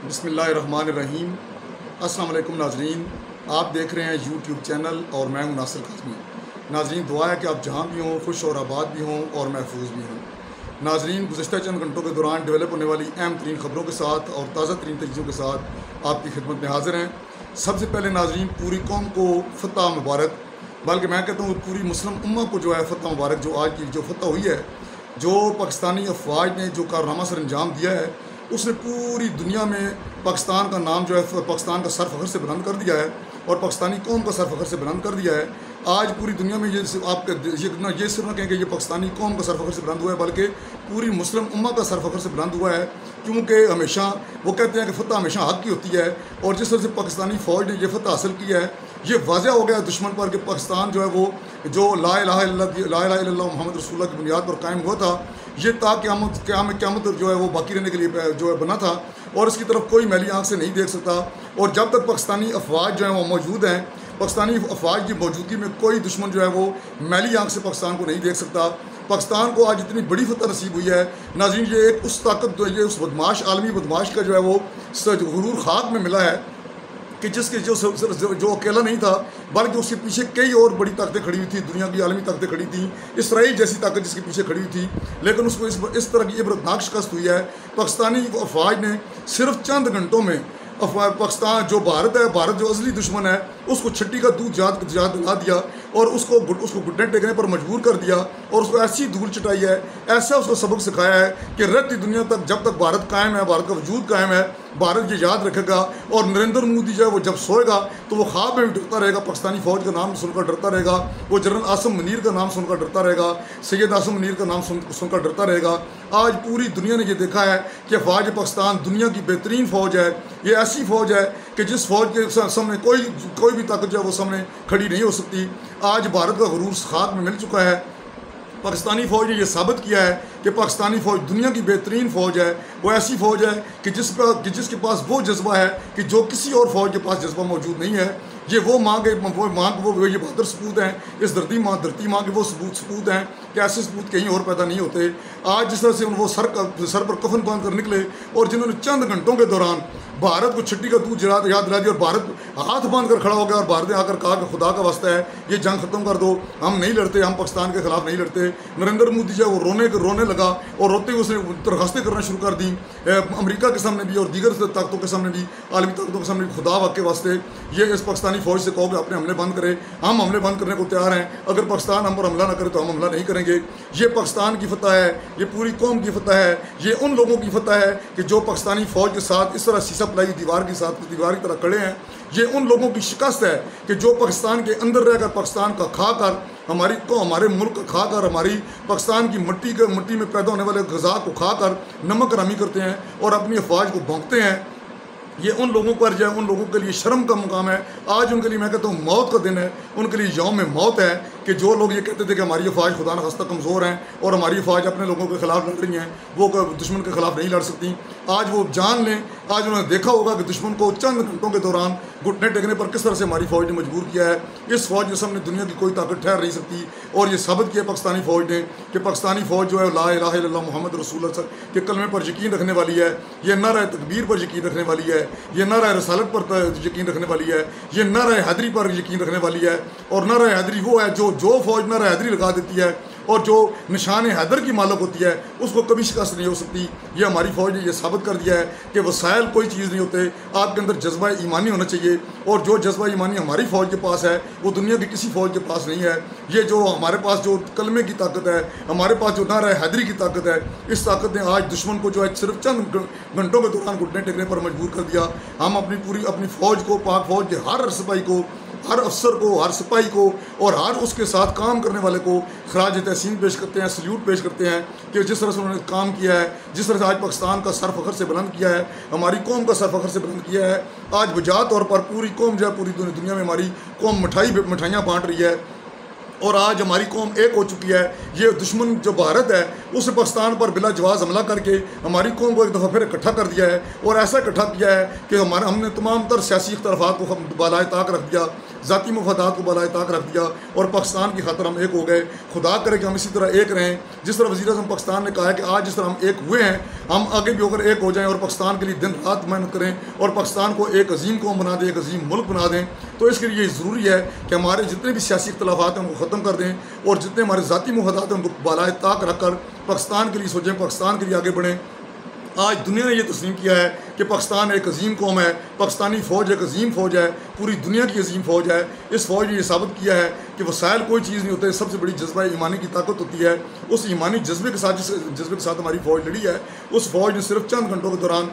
बिस्मिल्लाहिर्रहमानिर्रहीम। अस्सलाम वालेकुम नाजरीन, आप देख रहे हैं यूट्यूब चैनल और मैं हूं नासिर काज़मी। नाजरीन, दुआ है कि आप जहां भी हों खुश और आबाद भी हों और महफूज भी हों। नाजरीन, गुज़िश्ता चंद घंटों के दौरान डेवलप होने वाली अहम तरीन ख़बरों के साथ और ताज़ा तरीन तजज़ियों के साथ आपकी खिदमत में हाज़िर हैं। सबसे पहले नाजरीन, पूरी कौम को फ़तह मुबारक, बल्कि मैं कहता हूँ पूरी मुस्लिम उम्मा को जो है फ़तह मुबारक। जो आज की जो फ़तह हुई है, जो पाकिस्तानी अफवाज ने जो कारनामा सर अंजाम दिया है, उसने पूरी दुनिया में पाकिस्तान का नाम जो है पाकिस्तान का सर फ़ख्र से बुलंद कर दिया है और पाकिस्तानी कौम का सर फ़ख्र से बुलंद कर दिया है। आज पूरी दुनिया में ये आपके ये सिर्फ ना कहें कि ये पाकिस्तानी कौम का सर फ़ख्र से बुलंद हुआ है, बल्कि पूरी मुस्लिम उम्मा का सर फ़ख्र से बुलंद हुआ है। क्योंकि हमेशा वो कहते हैं कि फ़तह हमेशा हक़ की होती है, और जिस तरह से पाकिस्तानी फ़ौज ने ये फ़तह हासिल की है, ये वाज़ह हो गया दुश्मन पर कि पाकिस्तान जो है वो जो ला इलाहा इल्लल्लाह मुहम्मद रसूलुल्लाह की बुनियाद पर कायम हुआ था, ये क़यामत जो है वो बाकी रहने के लिए जो है बना था, और इसकी तरफ कोई मैली आँख से नहीं देख सकता। और जब तक पाकिस्तानी अफवाज जो हैं वो मौजूद हैं, पाकिस्तानी अफवाज की मौजूदगी में कोई दुश्मन जो है वो मैली आँख से पाकिस्तान को नहीं देख सकता। पाकिस्तान को आज इतनी बड़ी फतह नसीब हुई है नाज़रीन, ये एक उस ताकत, ये उस बदमाश आलमी बदमाश का जो है वो गुरूर खाक में मिला है कि जिसके जो अकेला नहीं था, बल्कि उसके पीछे कई और बड़ी ताकतें खड़ी हुई थी, दुनिया की आलमी ताकतें खड़ी थी, इसराइल जैसी ताकत जिसके पीछे खड़ी हुई थी, लेकिन उसको इस तरह की इबरतनाक शिकस्त हुई है। पाकिस्तानी अफवाज ने सिर्फ चंद घंटों में पाकिस्तान जो भारत है, भारत जो असली दुश्मन है, उसको छट्टी का दूध जात दिला दिया और उसको घुटने टेकने पर मजबूर कर दिया, और उसको ऐसी धूल चटाई है, ऐसा उसको सबक सिखाया है कि रहती दुनिया तक जब तक भारत कायम है, भारत का वजूद कायम है, भारत ये याद रखेगा। और नरेंद्र मोदी जो है वो जब सोएगा तो वो ख्वाब में भी डरता रहेगा, पाकिस्तानी फ़ौज का नाम सुनकर डरता रहेगा, वो जनरल आसिम मुनीर का नाम सुनकर डरता रहेगा, सैयद आसिम मुनीर का नाम सुनकर डरता रहेगा। आज पूरी दुनिया ने ये देखा है कि अफवाज पाकिस्तान दुनिया की बेहतरीन फ़ौज है। ये ऐसी फ़ौज है कि जिस फ़ौज के सामने कोई भी ताकत जो है वो सामने खड़ी नहीं हो सकती। आज भारत का गुरूर खाक में मिल चुका है। पाकिस्तानी फ़ौज ने यह साबित किया है कि पाकिस्तानी फ़ौज दुनिया की बेहतरीन फ़ौज है। वो ऐसी फ़ौज है कि जिसके पास वो जज्बा है कि जो किसी और फ़ौज के पास जज्बा मौजूद नहीं है। ये ये बहादुर सपूत हैं, इस धरती माँ के वो सपूत हैं कि ऐसे सपूत कहीं और पैदा नहीं होते। आज जिस तरह से वो सर पर कफन बांध कर निकले, और जिन्होंने चंद घंटों के दौरान भारत को छट्टी का दूध याद दिला दिया, और भारत हाथ बांध कर खड़ा हो गया, और भारत ने आकर कहा कि खुदा का वास्ता है ये जंग ख़त्म कर दो, हम नहीं लड़ते, हम पाकिस्तान के ख़िलाफ़ नहीं लड़ते। नरेंद्र मोदी जो है वो रोने लगा, और रोते हुए उसने दरखास्तें करना शुरू कर दी अमेरिका के सामने भी और दीगर ताकतों के सामने भी, आलमी ताकतों के सामने भी, खुदा के वास्ते ये इस पाकिस्तानी फ़ौज से कहो कि अपने हमले बंद करें, हम हमले बंद करने को तैयार हैं, अगर पाकिस्तान हम पर हमला ना करे तो हम हमला नहीं करेंगे। ये पाकिस्तान की फतह है, ये पूरी कौम की फतह है, ये उन लोगों की फतह है कि जो पाकिस्तानी फ़ौज के साथ इस तरह शीशा पलाई दीवार की तरह खड़े हैं। ये उन लोगों की शिकस्त है कि जो पाकिस्तान के अंदर रहकर पाकिस्तान का खाकर हमारे मुल्क का खाकर, हमारी पाकिस्तान की मिट्टी में पैदा होने वाले ग़िज़ा को खाकर नमक हरामी करते हैं और अपनी अफवाज को भोंकते हैं। ये उन लोगों पर जो है, उन लोगों के लिए शर्म का मुकाम है। आज उनके लिए मैं कहता हूँ मौत का दिन है, उनके लिए यौम में मौत है कि जो लोग ये कहते थे कि हमारी अफवाज खुदा न खास्ता कमज़ोर हैं और हमारी अफवाज अपने लोगों के ख़िलाफ़ लड़ रही हैं, वो दुश्मन के ख़िलाफ़ नहीं लड़ सकती। आज वो जान लें, आज उन्होंने देखा होगा कि दुश्मन को चंद घंटों के दौरान घुटने टेकने पर किस तरह से हमारी फ़ौज ने मजबूर किया है। इस फ़ौज के सामने दुनिया की कोई ताकत ठहर नहीं सकती, और ये साबित किया पाकिस्तानी फ़ौज ने कि पाकिस्तानी फ़ौज जो है ला इलाहा इल्लल्लाह मुहम्मद रसूलुल्लाह के कलमे पर यकीन रखने वाली है, ये नारा तकबीर पर यकीन रखने वाली है, ये नारा रसालत पर यकीन रखने वाली है, ये नारा हैदरी पर यकीन रखने वाली है। और नारा हैदरी वो है जो फ़ौज नारा हैदरी लगा देती है और जो निशान हैदर की मालक होती है, उसको कभी शिकस्त नहीं हो सकती। ये हमारी फ़ौज ने यह साबित कर दिया है कि वसाइल कोई चीज़ नहीं होते, आपके अंदर जज्बा ईमानी होना चाहिए, और जो जज्बा ईमानी हमारी फ़ौज के पास है वो दुनिया की किसी फ़ौज के पास नहीं है। ये जो हमारे पास जो कलमे की ताकत है, हमारे पास जो नारा हैदरी की ताकत है, इस ताकत ने आज दुश्मन को जो है सिर्फ चंद घंटों के दौरान घुटने टेकने पर मजबूर कर दिया। हम अपनी फ़ौज को, पाक फ़ौज के हर सिपाही को, हर अफसर को, हर सिपाही को और हर उसके साथ काम करने वाले को खराज तहसीन पेश करते हैं, सल्यूट पेश करते हैं कि जिस तरह से उन्होंने काम किया है, जिस तरह से आज पाकिस्तान का सर फ़ख्र से बुलंद किया है, हमारी कौम का सर फ़ख्र से बुलंद किया है। आज वजह तौर पर पूरी कौम जो है, पूरी दुनिया में हमारी कौम मिठाइयाँ बाँट रही है, और आज हमारी कौम एक हो चुकी है। ये दुश्मन जो भारत है उसने पाकिस्तान पर बिला जवाज़ हमला करके हमारी कौम को एक दफ़ा फिर इकट्ठा कर दिया है और ऐसा इकट्ठा किया है कि हमने तमाम तर सियासी इख्तलाफात को बालाए ताक रख दिया, ज़ाती मफादात को बालाए ताक रख दिया और पाकिस्तान की खातर हम एक हो गए। खुदा करे कि हम इसी तरह एक रहें, जिस तरह वज़ीर-ए-आज़म पाकिस्तान ने कहा है कि आज जिस तरह हम एक हुए हैं, हम आगे भी होकर एक हो जाएं और पाकिस्तान के लिए दिन रात मेहनत करें और पाकिस्तान को एक अजीम कौम बना दें, एक अजीम मुल्क बना दें। तो इसके लिए ज़रूरी है कि हमारे जितने भी सियासी इख्तलाफात हैं उनको ख़त्म कर दें और जितने हमारे ज़ाती मफादात हैं उनको बालाए ताक रख कर पाकिस्तान के लिए सोचें, पाकिस्तान के लिए आगे बढ़ें। आज दुनिया ने यह तस्लीम किया है कि पाकिस्तान एक अजीम कौम है, पाकिस्तानी फ़ौज एक अजीम फ़ौज है, पूरी दुनिया की अजीम फ़ौज है। इस फ़ौज ने यह साबित किया है कि वसाइल कोई चीज़ नहीं होते, सबसे बड़ी जज्बा ईमानी की ताकत होती है। उस ईमानी जज्बे के साथ, जिस जज्बे के साथ हमारी फ़ौज लड़ी है, उस फ़ौज ने सिर्फ चंद घंटों के दौरान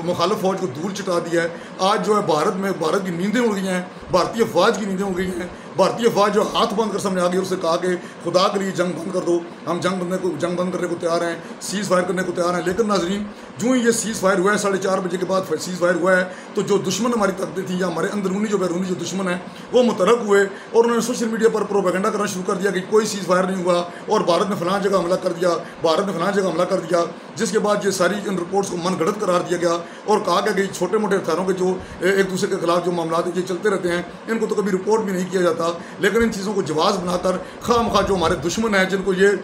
मुखालिफ फ़ौज को धूल चिटा दिया है। आज जो है भारत की नींदें उड़ गई हैं, भारतीय फ़ौज की नींदें उड़ गई हैं। भारतीय फ़ौज जो हाथ बंद कर सामने आ गई, उससे कहा कि खुदा के लिए जंग बंद कर दो, हम जंग बंद करने को तैयार हैं, सीज़ फायर करने को तैयार हैं। लेकिन नाज़रीन, जो ही ये सीज़ फायर हुआ है 4:30 बजे के बाद सीज़ फायर हुआ है, तो जो दुश्मन हमारी ताकतें थी या हमारे अंदरूनी जो बैरूनी जो दुश्मन है वो मुतरक हुए और उन्होंने सोशल मीडिया पर प्रोपेगेंडा करना शुरू कर दिया कि कोई सीज़ फायर नहीं हुआ और भारत ने फलां जगह हमला कर दिया, भारत ने फलां जगह हमला कर दिया। जिसके बाद ये सारी इन रिपोर्ट्स को मनगढ़ंत करार दिया गया और कहा गया कि छोटे मोटे हथियारों के जो एक दूसरे के खिलाफ जो मामला ये चलते रहते हैं, इनको तो कभी रिपोर्ट भी नहीं किया जाता। लेकिन इन चीज़ों को जवाज़ बनाकर खामखा जो हमारे दुश्मन हैं, जिनको ये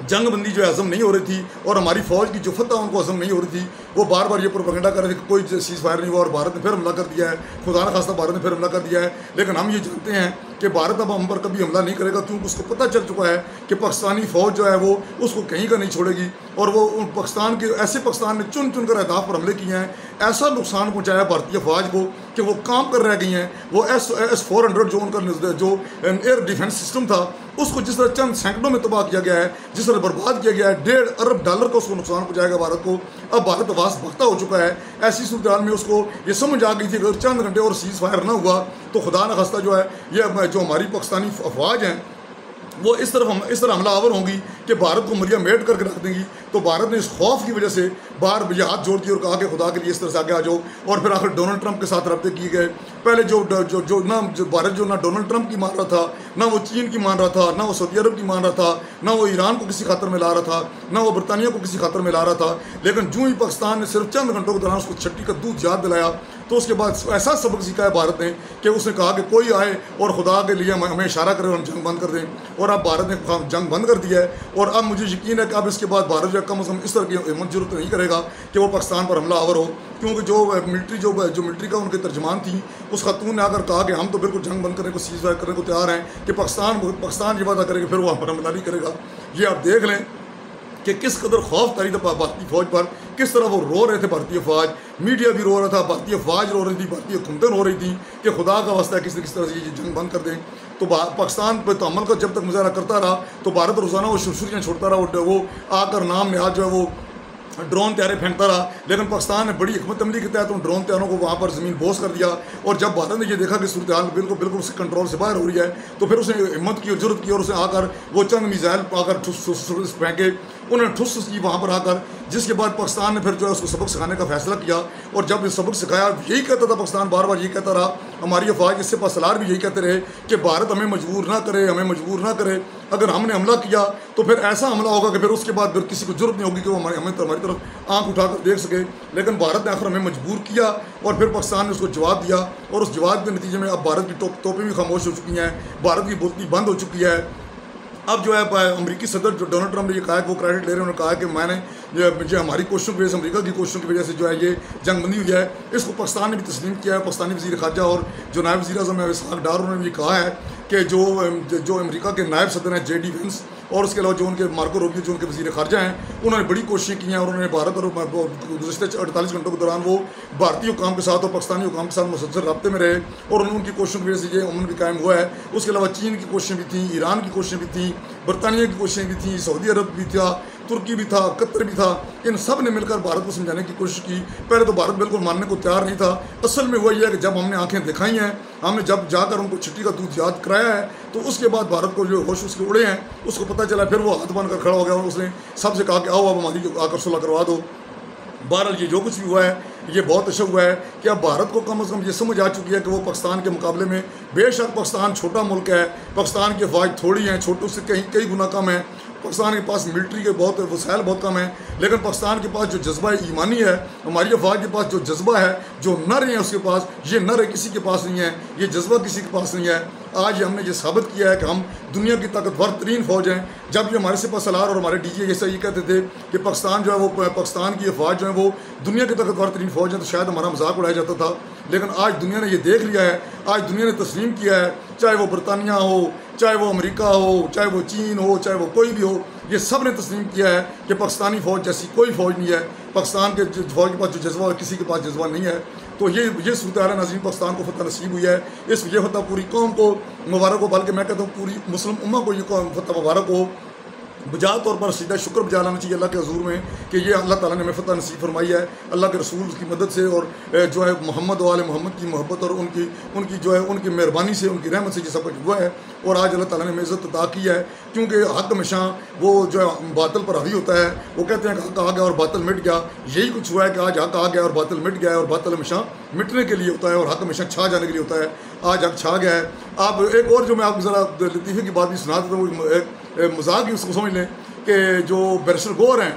जंगबंदी जो हज़म नहीं हो रही थी और हमारी फ़ौज की जो फतह उनको हज़म नहीं हो रही थी, वो बार बार ये प्रोपेगेंडा कर रहे थे कि कोई सीज़ फायर नहीं हुआ और भारत ने फिर हमला कर दिया है। खुदा न खास्ता भारत ने फिर हमला कर दिया है। लेकिन हम ये जानते हैं कि भारत अब हम पर कभी हमला नहीं करेगा, क्योंकि उसको पता चल चुका है कि पाकिस्तानी फ़ौज जो है वो उसको कहीं का नहीं छोड़ेगी और वो पाकिस्तान ने चुन चुन कर अहदाफ पर हमले किए हैं, ऐसा नुकसान पहुँचाया भारतीय फ़ौज को कि वो काम कर रह गई हैं। वो S-400 जो उनका जो एयर डिफेंस सिस्टम था, उसको जिस तरह चंद सैकड़ों में तबाह किया गया है, जिस तरह बर्बाद किया गया है, $1.5 अरब का उसको नुकसान पहुँचाएगा भारत को। अब भारत आवास भगता हो चुका है। ऐसी सूरत हाल में उसको ये समझ आ गई थी अगर चंद घंटे और सीज़ फायर ना हुआ तो खुदा न खास्ता जो है ये जो हमारी पाकिस्तानी अफवाज हैं वो इस तरह हमलावर होंगी कि भारत को मरिया मेट करके रख देंगी। तो भारत ने इस खौफ की वजह से बार ये हाथ जोड़ दिए और कहा कि खुदा के लिए इस तरह से आगे आ जाओ। और फिर आखिर डोनाल्ड ट्रंप के साथ रब्ते किए गए। पहले जो भारत जो ना डोनाल्ड ट्रंप की मान रहा था, ना वो चीन की मान रहा था, ना वो सऊदी अरब की मान रहा था, ना वो ईरान को किसी खातर में ला रहा था, ना वो बरतानिया को किसी खातर में ला रहा था। लेकिन जो ही पाकिस्तान ने सिर्फ चंद घंटों के दौरान उसको छट्टी का दूध याद दिलाया, तो उसके बाद ऐसा सबक सीखा है भारत ने कि उसने कहा कि कोई आए और खुदा के लिए हमें इशारा करे और हम जंग बंद कर दें। और अब भारत ने जंग बंद कर दिया है और अब मुझे यकीन है कि अब इसके बाद भारत जो कम अज़ कम इस तरह की हिम्मत जरूरत नहीं करेगा कि वो पाकिस्तान पर हमला आवर हो। क्योंकि जो मिलिट्री का उनके तर्जमान थी, उस खातून ने आकर कहा कि हम तो बिल्कुल जंग बंद करने को, सीज़ फायर करने को तैयार हैं कि पाकिस्तान ये वादा करेगा फिर वो हमला नहीं करेगा। ये आप देख लें कि किस कदर खौफ तारी था भारतीय फ़ौज पर, किस तरह वो रो रहे थे भारतीय फ़ौज, मीडिया भी रो रहा था, भारतीय फ़ौज रो रही थी, भारतीय हुकूमतें रो रही थी कि खुदा का वास्ता है किस तरह से ये जंग बंद कर दें। तो पाकिस्तान पर तहम्मुल का जब तक मुजाहरा करता रहा तो भारत रोज़ाना वो शुरशुरियाँ छोड़ता रहा, वो आकर नाम निहाद जो है वो ड्रोन तैयारे फेंकता रहा। लेकिन पाकिस्तान ने बड़ी हिकमत अमली के तहत उन ड्रोन तैयारों को वहाँ पर ज़मीन बोस कर दिया। और जब भारत ने ये देखा कि सूरत हाल बिल्कुल उसके कंट्रोल से बाहर हो रही है, तो फिर उसने हिम्मत की और जरूरत की और उसने आकर वो चंद मिसाइल आकर फेंके, उन्होंने ठुस की वहाँ पर आकर, जिसके बाद पाकिस्तान ने फिर जो है उसको सबक सिखाने का फैसला किया। और जब ये सबक सिखाया, यही कहता था पाकिस्तान, बार बार यही कहता रहा, हमारी अफवाज इससे पसलार भी यही कहते रहे कि भारत हमें मजबूर ना करे, हमें मजबूर ना करे। अगर हमने हमला किया तो फिर ऐसा हमला होगा कि फिर उसके बाद फिर किसी को जरूरत नहीं होगी कि वो हमारी तरफ आंख उठाकर देख सके। लेकिन भारत ने आखिर हमें मजबूर किया और फिर पाकिस्तान ने उसको जवाब दिया और उस जवाब के नतीजे में अब भारत की तोपें भी खामोश हो चुकी हैं, भारत की बोलती बंद हो चुकी है। अब जो है अमेरिकी सदर जो डोनाल्ड ट्रंप ने ये कहा है, वो क्रेडिट ले रहे हैं, उन्होंने कहा कि मैंने ये हमारी कोशिशों की वजह से, अमेरिका की कोशिशों की वजह से जो है ये जंगबंदी हुई है। इसको पाकिस्तान ने भी तस्लीम किया है। पाकिस्तानी वज़ीर ख़ारजा और जो नायब वज़ीर-ए-आज़म है इसहाक़ डार, उन्होंने भी कहा है कि जो अमेरिका के नायब सदर हैं JD Vance और उसके अलावा जो उनके मार्को रूबियो जो उनके वज़ीर ख़ारजा हैं, उन्होंने बड़ी कोशिशें की हैं और उन्होंने भारत और गुज़श्ते 48 घंटों के दौरान वो भारतीय हुकाम के साथ और पाकिस्तानी हुकाम के साथ मुसलसल रब्ते में रहे और उनकी कोशिशों की वजह से ये अमन भी कायम हुआ है। उसके अलावा चीन की कोशिशें भी थी, ईरान की कोशिशें भी थी, बरतानिया की कोशिशें भी थी, सऊदी अरब भी था, तुर्की भी था, कतर भी था। इन सब ने मिलकर भारत को समझाने की कोशिश की। पहले तो भारत बिल्कुल मानने को तैयार नहीं था। असल में हुआ यह है कि जब हमने आंखें दिखाई हैं, हमने जब जाकर उनको छुट्टी का दूध याद कराया है, तो उसके बाद भारत को जो होश उसके उड़े हैं, उसको पता चला, फिर वो हाथ बनकर खड़ा हो गया और उसने सबसे कहा कि आओ अब हमारी आकर सुलह करवा दो। बहरहाल ये जो कुछ भी हुआ है ये बहुत अच्छा हुआ है कि अब भारत को कम से कम ये समझ आ चुकी है कि वो पाकिस्तान के मुकाबले में, बेशक पाकिस्तान छोटा मुल्क है, पाकिस्तान की अफवाज थोड़ी हैं, छोटों से कई गुना कम है, पाकिस्तान के पास मिलिट्री के बहुत वसाइल बहुत कम हैं, लेकिन पाकिस्तान के पास जो जज्बा ईमानी है, हमारी अफवाज के पास जो जज्बा है, जो नर है उसके पास, ये नर किसी के पास नहीं है, ये जज्बा किसी के पास नहीं है। आज हमने ये साबित किया है कि हम दुनिया की ताकतवर तरीन फ़ौज हैं। जब ये हमारे सिपह सलार और हमारे DG जैसा ये कहते थे कि पाकिस्तान जो है वो पाकिस्तान की अफवाज जो है वो दुनिया की ताकतवर तरीन फ़ौज है, तो शायद हमारा मजाक उड़ाया जाता था। लेकिन आज दुनिया ने ये देख लिया है, आज दुनिया ने तस्लीम किया है, चाहे वो बरतानिया हो, चाहे वो अमेरिका हो, चाहे वो चीन हो, चाहे वो कोई भी हो, ये सब ने तस्लीम किया है कि पाकिस्तानी फ़ौज जैसी कोई फ़ौज नहीं है। पाकिस्तान के फ़ौज के पास जो जज्बा है किसी के पास जज्बा नहीं है। तो ये सूरत हाल है नाज़रीन, पाकिस्तान को फतह नसीब हुई है। ये फतह पूरी कौम को मुबारक हो, बल्कि मैं कहता हूँ पूरी मुस्लिम उम्मा को ये फतह मुबारक हो। बजा तौर पर सीधा शुक्र बजा लाना चाहिए अल्लाह के हजूर में कि ये अल्लाह ताला ने हमें फतह नसीब फरमाई है। अल्लाह के रसूल की मदद से और जो है मोहम्मद वाले मोहम्मद की मोहब्बत और उनकी जो है उनकी मेहरबानी से, उनकी रहमत से ये सब कुछ हुआ है। और आज अल्लाह ताला ने हमें इज़्ज़त अता की है, क्योंकि हक़ हमेशा वो जो है बातिल पर हावी होता है। वो कहते हैं कि हक़ आ गया और बातिल मिट गया, यही कुछ हुआ है कि आज हक़ आ गया और बातिल मिट गया है। और बातिल हमेशा मिटने के लिए होता है और हक़ हमेशा छा जाने के लिए होता है। आज हक़ छा गया है। आप एक और जो मैं आपको ज़रा लतीफ़े की बात भी सुना देता हूँ, एक मजाक ही उसको समझ लें कि जो बैरिस्टर गौहर हैं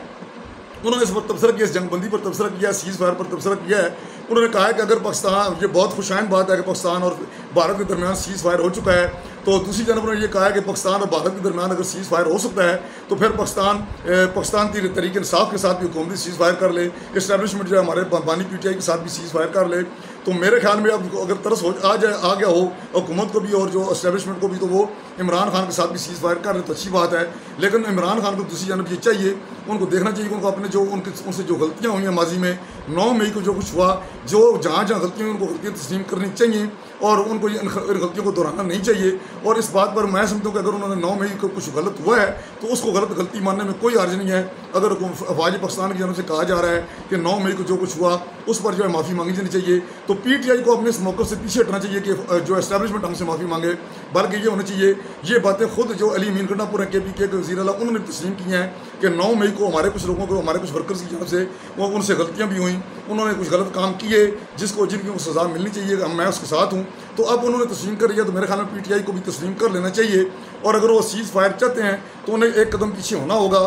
उन्होंने इस पर तबसरा किया, इस जंगबंदी पर तबसरा किया, सीज़ फायर पर तबसरा किया है। उन्होंने कहा है कि अगर पाकिस्तान, ये बहुत खुशाइन बात है कि पाकिस्तान और भारत के दरमियान सीज़ फायर हो चुका है, तो दूसरी जानब उन्होंने ये कहा है कि पाकिस्तान और भारत के दरमियान अगर सीज़ फायर हो सकता है तो फिर पाकिस्तान तरीके इंसाफ के साथ भी हुकूमती सीज़ फायर कर ले, इस्टेब्लिशमेंट जो है हमारे बानी PTI के साथ भी सीज़ फायर कर ले। तो मेरे ख्याल में अब अगर तरस आ गया हो हुकूमत को भी और जो इस्टेब्लिशमेंट को भी, तो वो इमरान खान के साथ भी सीज़ फायर कर ले तो अच्छी बात है। लेकिन इमरान खान को दूसरी जानब ये चाहिए, उनको देखना चाहिए कि उनको अपने जो उनसे जो गलतियाँ हुई हैं माजी में, 9 मई को जो कुछ हुआ, जो जहाँ गलतियाँ उनको गलतियाँ तस्लीम करनी चाहिए और उनको इन गलतियों को दोहराना नहीं चाहिए। और इस बात पर मैं समझता हूँ कि अगर उन्होंने 9 मई को कुछ गलत हुआ है तो उसको गलती मानने में कोई अर्ज नहीं है। अगर अफवाज पाकिस्तान की जानब से कहा जा रहा है कि 9 मई को जो कुछ हुआ उस पर जो है माफ़ी मांगी जानी चाहिए, तो PTI को अपने इस मौक़िफ़ से पीछे हटना चाहिए कि जो एस्टेब्लिशमेंट हमसे माफ़ी मांगे। बल्कि ये होना चाहिए, ये बातें खुद जो अली अमीन गंडापुर हैं KPK के वज़ीर आला, उन्होंने तस्लीम की हैं कि 9 मई को हमारे कुछ लोगों को, हमारे कुछ वर्कर्स की जानब से वो उनसे गलतियाँ भी हुई, उन्होंने कुछ गलत काम किए जिनकी सज़ा मिलनी चाहिए, मैं उसके साथ हूँ। तो अब उन्होंने तस्लीम कर लिया, तो मेरे ख्याल में PTI को भी तस्लीम कर लेना चाहिए। और अगर वो सीज़ फायर चाहते हैं तो उन्हें एक कदम पीछे होना होगा।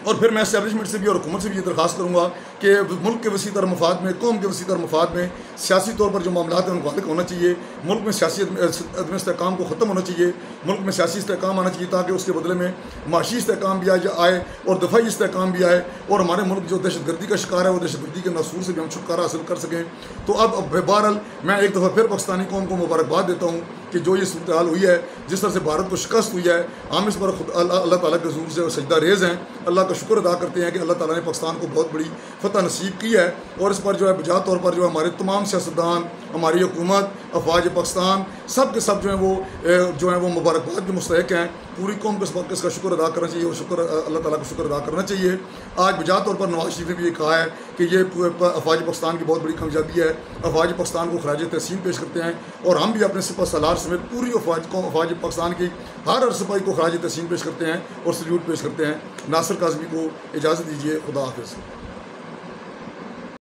और फिर मैं एस्टेब्लिशमेंट से भी और हुकूमत से भी ये दरख्वास्त करूँगा कि मुल्क के वसी तर मफाद में, कौम के वसी तर मफाद में सियासी तौर पर जो मामला हैं उनको हल होना चाहिए। मुल्क में सियासी अदम इस्तेहकाम को ख़त्म होना चाहिए, मुल्क में सियासी इस्तेहकाम आना चाहिए, ताकि उसके बदले में माशी इस्तेहकाम भी आए और दफाई इस्तेहकाम भी आए, और हमारे मुल्क जो दहशतगर्दी का शिकार है वो दहशतगर्दी के नासूर से भी हम छुटकारा हासिल कर सकें। तो अब बहरहाल मैं एक दफ़ा फिर पाकिस्तानी कौम को मुबारकबाद देता हूँ कि जो ये सूरत हाल हुई है, जिस तरह से भारत को शिकस्त हुई है, हम इस पर खुद अल्लाह ताला के ज़रूर से सजदा रेज़ हैं। अल्लाह का शुक्र अदा करते हैं कि अल्लाह ताला ने पाकिस्तान को बहुत बड़ी फतह नसीब की है। और इस पर जो है बजा तौर पर जो हमारे तमाम सियासतदान, हमारी हुकूमत, अफवाज पाकिस्तान, सब के सब जो हैं वो मुबारकबाद के मुस्तहिक हैं। पूरी कौम को इस बात का शुक्र अदा करना चाहिए और अल्लाह ताला का शुक्र अदा करना चाहिए। आज बजा तौर पर नवाज शरीफ ने भी ये कहा है कि ये अफवाज पाकिस्तान की बहुत बड़ी कामयाबी है। अफवाज पाकिस्तान को खराज तहसीन पेश करते हैं और हम भी अपने सिपह सलार समेत पूरी अफवाज पाकिस्तान की हर सिपाही को खराज तहसीन पेश करते हैं और सल्यूट पेश करते हैं। नासिर काज़मी को इजाज़त दीजिए। खुदा हाफिज़।